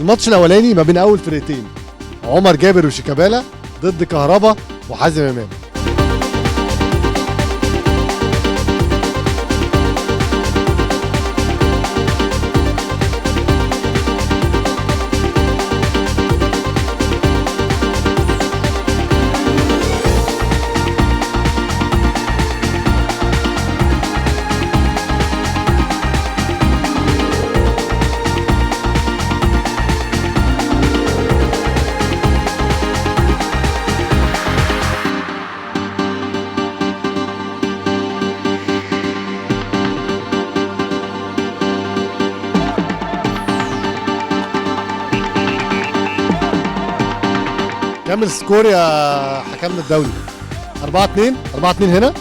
الماتش الاولاني ما بين اول فرقتين عمر جابر وشيكابالا ضد كهربا وحازم امام. كمل السكور يا حكمنا الدولي. 4-2 هنا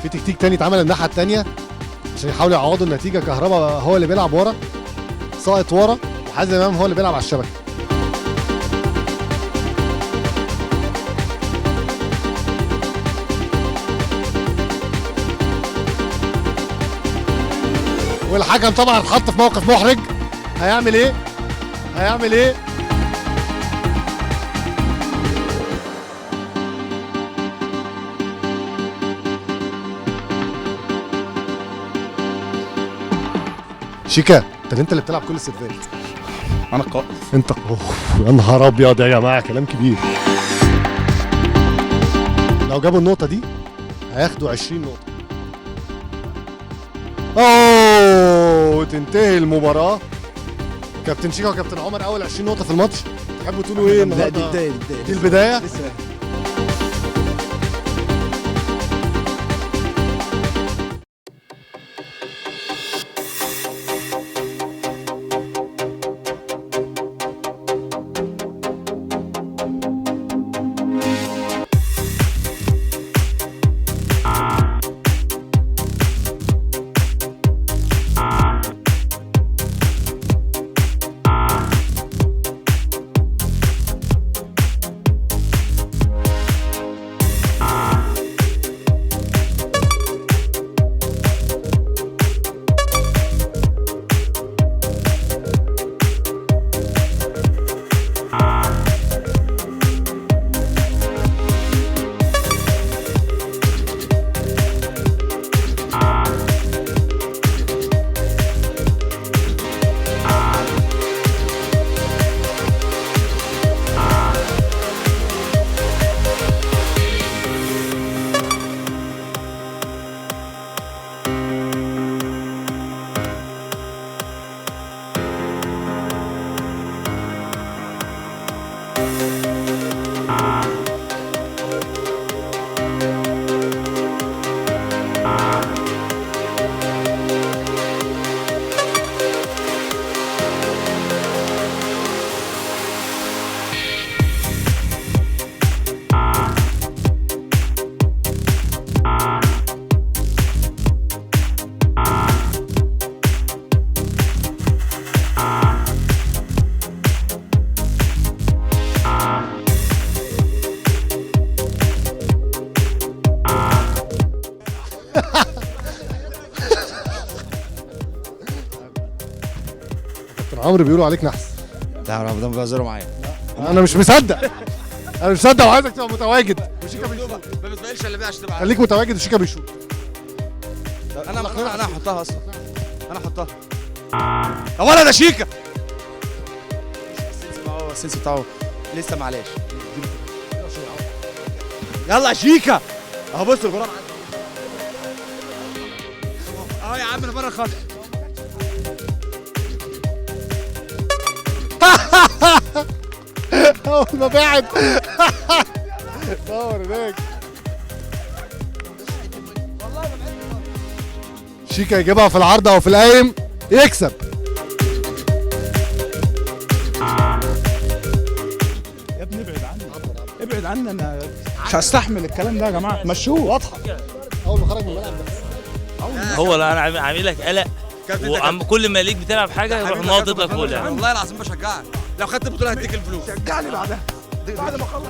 في تكتيك تاني اتعمل الناحية التانية عشان يحاولوا يعوضوا النتيجة. كهربا هو اللي بيلعب ورا، ساقط ورا، وحازم امام هو اللي بيلعب على الشبكة. والحكم طبعا اتحط في موقف محرج. هيعمل ايه؟ شيكا انت اللي بتلعب كل السيرفات. انا القائد. انت يا نهار ابيض يا جماعه، كلام كبير. لو جابوا النقطه دي هياخدوا 20 نقطه. وتنتهي المباراة. كابتن شيكا وكابتن عمر أول 20 نقطة في الماتش، تحبوا تقولوا إيه النهارده؟ دي البداية؟ كابتن عمرو بيقولوا عليك نحس. ده رمضان بيهزروا معايا. انا مش مصدق وعايزك تبقى متواجد وشيكا بيشوط. ما بتبقاش الا بيه عشان تبقى خليك متواجد وشيكا بيشوط. انا هحطها اصلا. انا هحطها يا ولد يا شيكا. السنس بتاعه لسه معلش. يلا يا شيكا اهو. بص الجرام اهو يا عم. انا بره الخط. اول ما بعد دور هناك. شيكا يجيبها في العارضة وفي القايم يكسب. يا ابني ابعد عني انا مش هستحمل الكلام ده يا جماعه. مشوه واضحه. اول ما خرج من الملعب هو انا عامل لك قلق، وكل ما ليك بتلعب حاجه يروح ناطط لك فوق. والله العظيم بشجعك. لو خدت البطوله هديك الفلوس. شجعني بعدها بعد ما اخلص.